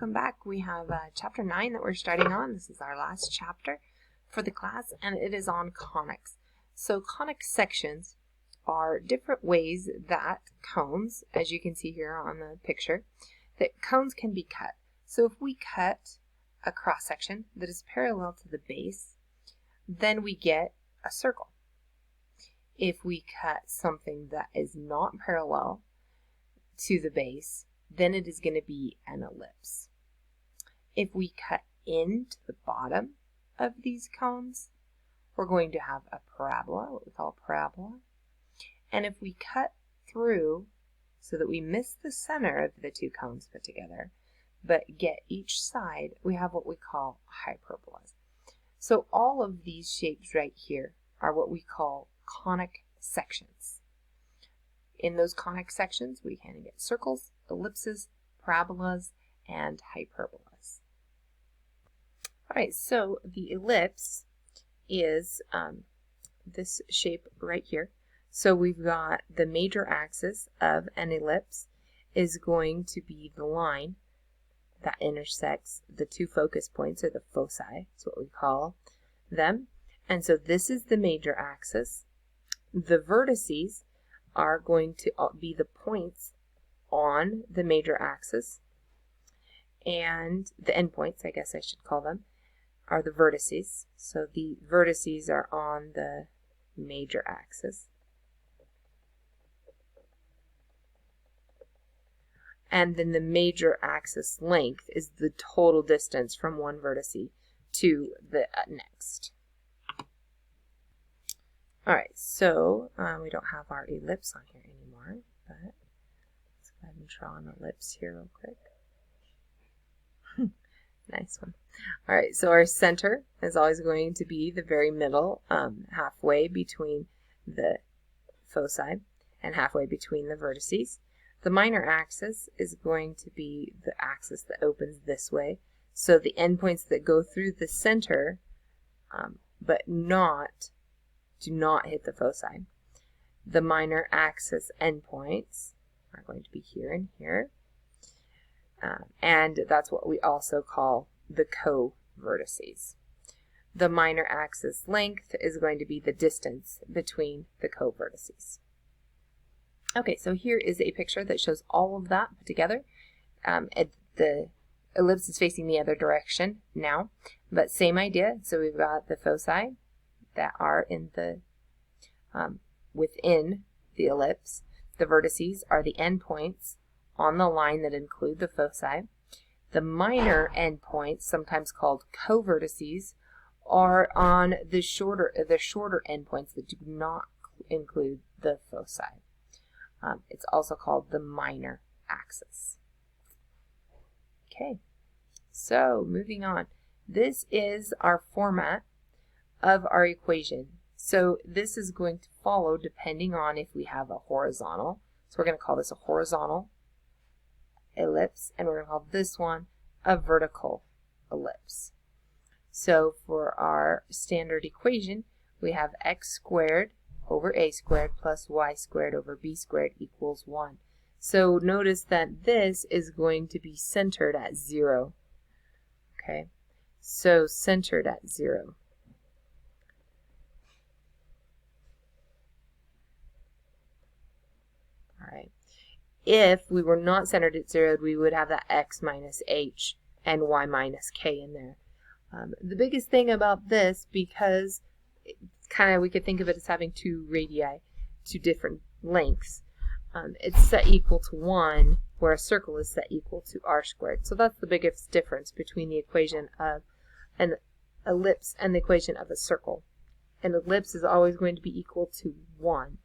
welcome back. We have chapter 9 that we're starting on. This is our last chapter for the class, and it is on conics. So conic sections are different ways that cones, as you can see here on the picture, that cones can be cut. So if we cut a cross section that is parallel to the base, then we get a circle. If we cut something that is not parallel to the base, then it is going to be an ellipse. If we cut into the bottom of these cones, we're going to have a parabola, what we call a parabola. And if we cut through so that we miss the center of the two cones put together, but get each side, we have what we call hyperbolas. So all of these shapes right here are what we call conic sections. In those conic sections, we can get circles, ellipses, parabolas, and hyperbolas. All right, so the ellipse is this shape right here. So we've got the major axis of an ellipse is going to be the line that intersects the two focus points, or the foci, is what we call them. And so this is the major axis. The vertices are going to be the points on the major axis, and the endpoints, I guess I should call them, are the vertices. So the vertices are on the major axis. And then the major axis length is the total distance from one vertice to the next. Alright, so we don't have our ellipse on here anymore, but let's go ahead and draw an ellipse here real quick. Nice one. Alright, so our center is always going to be the very middle, halfway between the foci and halfway between the vertices. The minor axis is going to be the axis that opens this way, so the endpoints that go through the center but do not hit the foci. The minor axis endpoints are going to be here and here, and that's what we also call the co-vertices. The minor axis length is going to be the distance between the co-vertices. Okay, so here is a picture that shows all of that put together. The ellipse is facing the other direction now, but same idea. So we've got the foci that are in the within the ellipse. The vertices are the endpoints on the line that include the foci. The minor endpoints, sometimes called co-vertices, are on the shorter endpoints that do not include the foci. It's also called the minor axis. Okay, so moving on. This is our format of our equation. So this is going to follow depending on if we have a horizontal. So we're going to call this a horizontal ellipse, and we're going to call this one a vertical ellipse. So for our standard equation, we have x squared over a squared plus y squared over b squared equals 1. So notice that this is going to be centered at 0. Okay, so centered at 0. Alright, if we were not centered at 0, we would have that x minus h and y minus k in there. The biggest thing about this, because we could think of it as having two radii, two different lengths, it's set equal to 1, where a circle is set equal to r squared. So that's the biggest difference between the equation of an ellipse and the equation of a circle. An ellipse is always going to be equal to 1,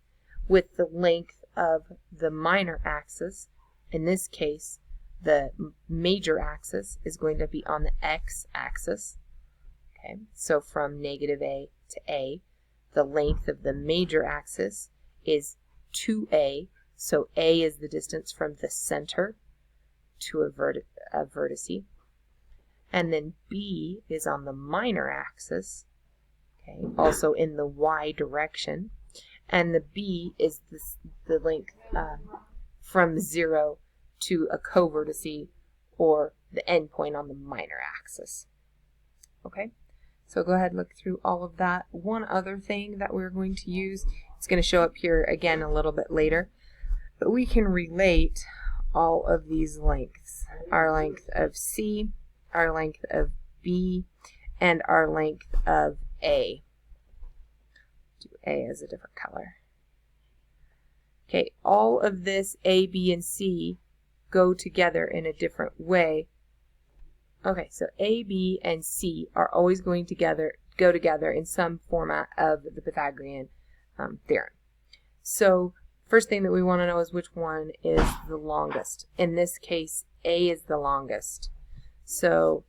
with the length of the minor axis. In this case, the major axis is going to be on the x-axis. Okay, so from negative a to a, the length of the major axis is 2a. So a is the distance from the center to a vertice. And then b is on the minor axis, okay, also in the y direction. And the b is the length from 0 to a co-vertice or the endpoint on the minor axis. Okay, so go ahead and look through all of that. One other thing that we're going to use, it's going to show up here again a little bit later, but we can relate all of these lengths. Our length of C, our length of B, and our length of A. Do A as a different color. Okay, all of this A, B, and C go together in a different way. Okay, so A, B, and C are always going to go together in some format of the Pythagorean theorem. So first thing that we want to know is which one is the longest. In this case, A is the longest. So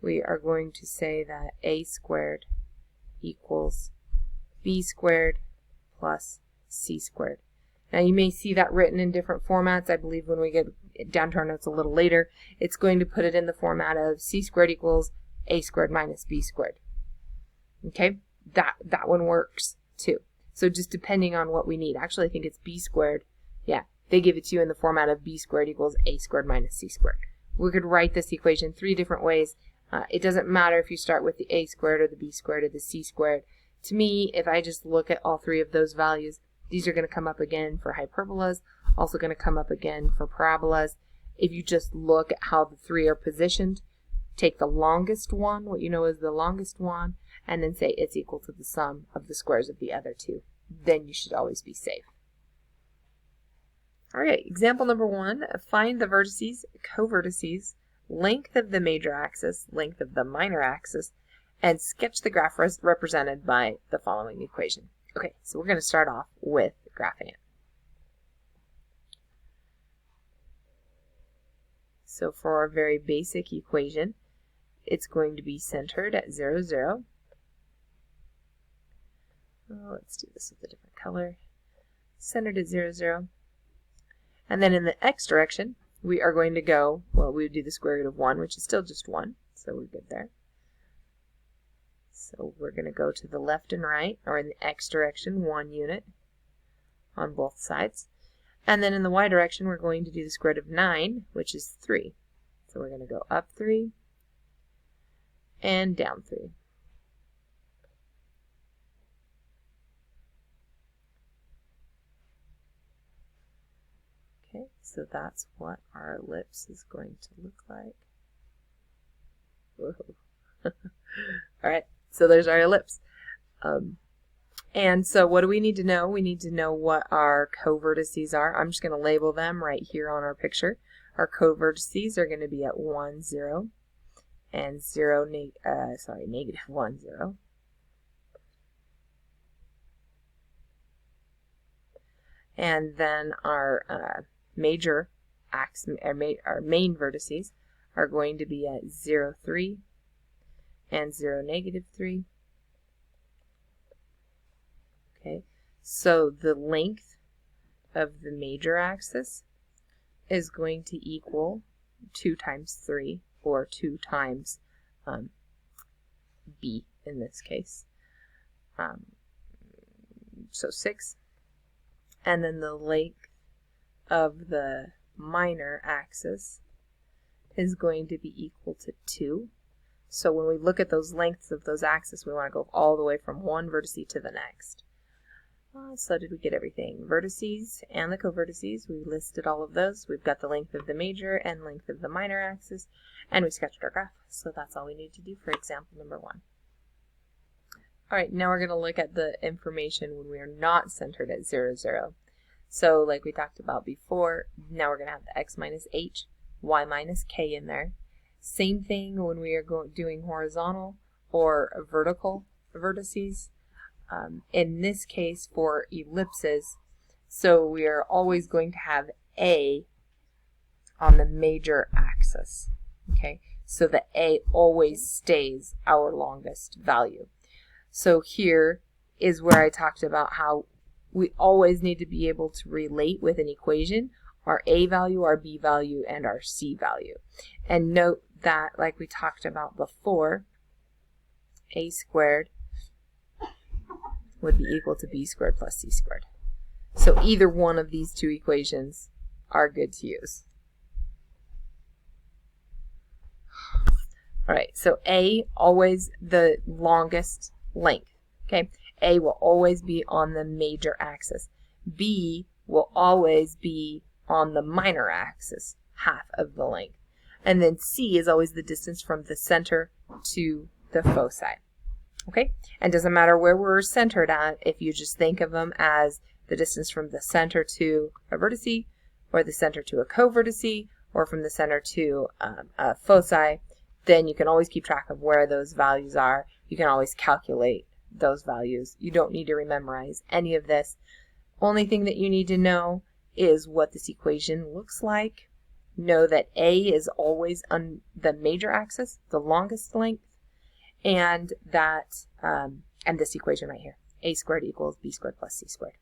we are going to say that A squared equals B squared plus C squared. Now you may see that written in different formats. I believe when we get down to our notes a little later, it's going to put it in the format of C squared equals A squared minus B squared. Okay, that one works too. So just depending on what we need. Actually, I think it's B squared. Yeah, they give it to you in the format of B squared equals A squared minus C squared. We could write this equation 3 different ways. It doesn't matter if you start with the A squared or the B squared or the C squared. To me, if I just look at all 3 of those values, these are going to come up again for hyperbolas, also going to come up again for parabolas. If you just look at how the 3 are positioned, take the longest one, what you know is the longest one, and then say it's equal to the sum of the squares of the other 2. Then you should always be safe. Alright, example number 1, find the vertices, covertices, length of the major axis, length of the minor axis, and sketch the graph represented by the following equation. Okay, so we're going to start off with graphing it. So for our very basic equation, it's going to be centered at 0, 0. Oh, let's do this with a different color. Centered at 0, 0. And then in the x direction, we are going to go, well, we would do the square root of 1, which is still just 1, so we're good there. So we're going to go to the left and right, or in the x direction, 1 unit on both sides. And then in the y direction, we're going to do the square root of 9, which is 3. So we're going to go up 3 and down 3. Okay, so that's what our ellipse is going to look like. Whoa. Alright, so there's our ellipse. And so what do we need to know? We need to know what our covertices are. I'm just going to label them right here on our picture. Our covertices are going to be at 1, 0, and negative 1, 0. And then our major axis, our main vertices are going to be at 0, 3, and 0, negative 3. Okay, so the length of the major axis is going to equal 2 times 3, or 2 times b in this case. So 6. And then the length of the minor axis is going to be equal to 2. So when we look at those lengths of those axes, we want to go all the way from one vertice to the next. So did we get everything? Vertices and the covertices, we listed all of those. We've got the length of the major and length of the minor axis, and we sketched our graph. So that's all we need to do for example number 1. Alright, now we're going to look at the information when we are not centered at 0, 0. So like we talked about before, now we're going to have the x minus h, y minus k in there. Same thing when we are doing horizontal or vertical vertices. In this case for ellipses, so we are always going to have A on the major axis. Okay, so the A always stays our longest value. So here is where I talked about how we always need to be able to relate with an equation our A value, our B value, and our C value. And note that, like we talked about before, A squared would be equal to B squared plus C squared. So either one of these two equations are good to use. All right, so A, always the longest length. Okay, A will always be on the major axis. B will always be on the minor axis, half of the length. And then C is always the distance from the center to the foci. Okay, and doesn't matter where we're centered at, if you just think of them as the distance from the center to a vertice, or the center to a covertice, or from the center to a foci, then you can always keep track of where those values are. You can always calculate those values. You don't need to memorize any of this. Only thing that you need to know is what this equation looks like. Know that A is always on the major axis, the longest length, and that and this equation right here, A squared equals B squared plus C squared.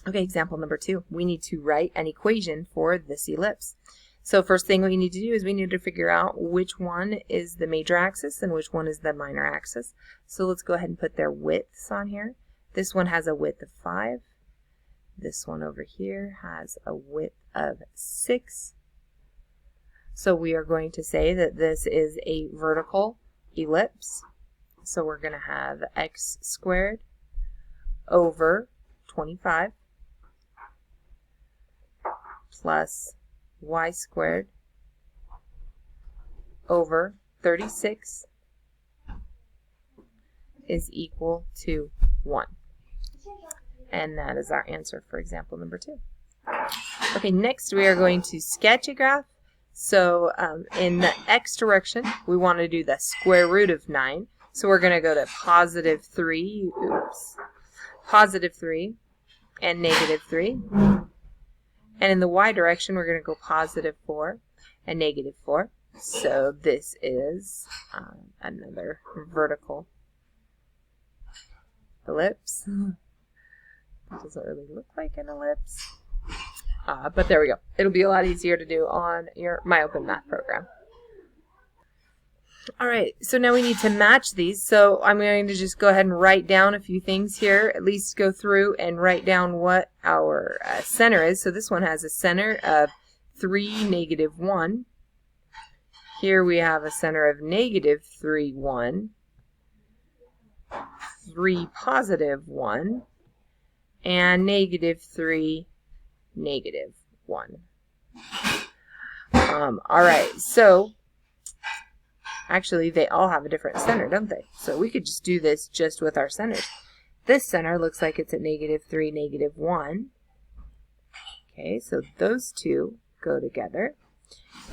Okay, example number 2. We need to write an equation for this ellipse. So first thing we need to do is we need to figure out which one is the major axis and which one is the minor axis. So let's go ahead and put their widths on here. This one has a width of 5. This one over here has a width of 6. So we are going to say that this is a vertical ellipse. So we're going to have x squared over 25 plus y squared over 36 is equal to 1. And that is our answer for example number 2. Okay, next we are going to sketch a graph. So in the x direction, we want to do the square root of 9. So we're going to go to positive 3, positive 3 and negative 3. And in the y direction, we're going to go positive 4 and negative 4. So this is another vertical ellipse. It doesn't really look like an ellipse. But there we go. It'll be a lot easier to do on your MyOpenMath program. All right, so now we need to match these. So I'm going to just go ahead and write down a few things here, at least go through and write down what our center is. So this one has a center of 3, negative 1. Here we have a center of negative 3, 1, 3, positive 1, and negative 3, negative 1. All right, so actually they all have a different center, don't they? So we could just do this just with our centers. This center looks like it's at negative 3, negative 1. Okay, so those two go together.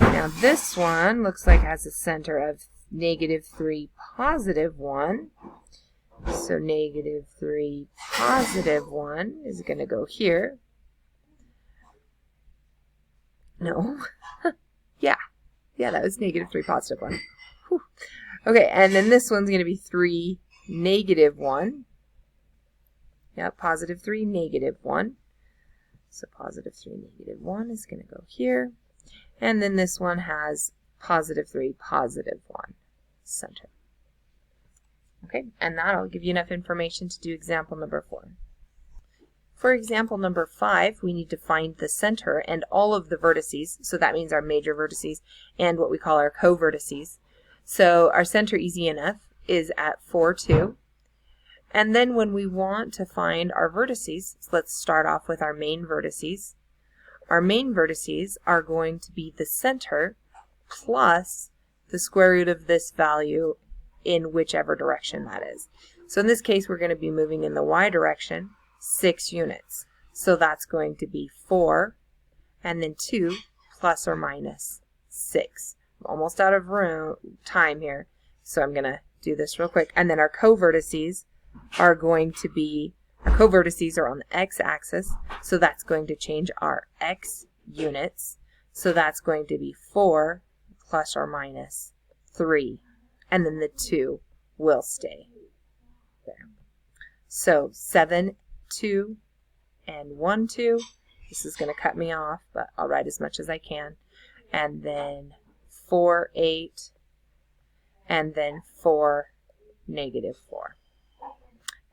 Now this one looks like it has a center of negative 3, positive 1. So negative 3, positive 1 is going to go here. No. Yeah, that was negative 3, positive 1. Whew. Okay, and then this one's going to be 3, negative 1. Yeah, positive 3, negative 1. So positive 3, negative 1 is going to go here. And then this one has positive 3, positive 1 center. Okay, and that'll give you enough information to do example number 4. For example number 5, we need to find the center and all of the vertices, so that means our major vertices and what we call our co-vertices. So our center, easy enough, is at 4, 2. And then when we want to find our vertices, so let's start off with our main vertices. Our main vertices are going to be the center plus the square root of this value in whichever direction that is. So in this case, we're going to be moving in the y direction 6 units. So that's going to be 4 and then 2 plus or minus 6. I'm almost out of time here, so I'm going to do this real quick. And then our co-vertices are going to be, our co-vertices are on the x-axis, so that's going to change our x units. So that's going to be 4 plus or minus 3. And then the 2 will stay there. So 7, 2, and 1, 2. This is going to cut me off, but I'll write as much as I can. And then 4, 8, and then 4, negative 4.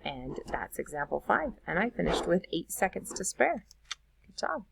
And that's example 5. And I finished with 8 seconds to spare. Good job.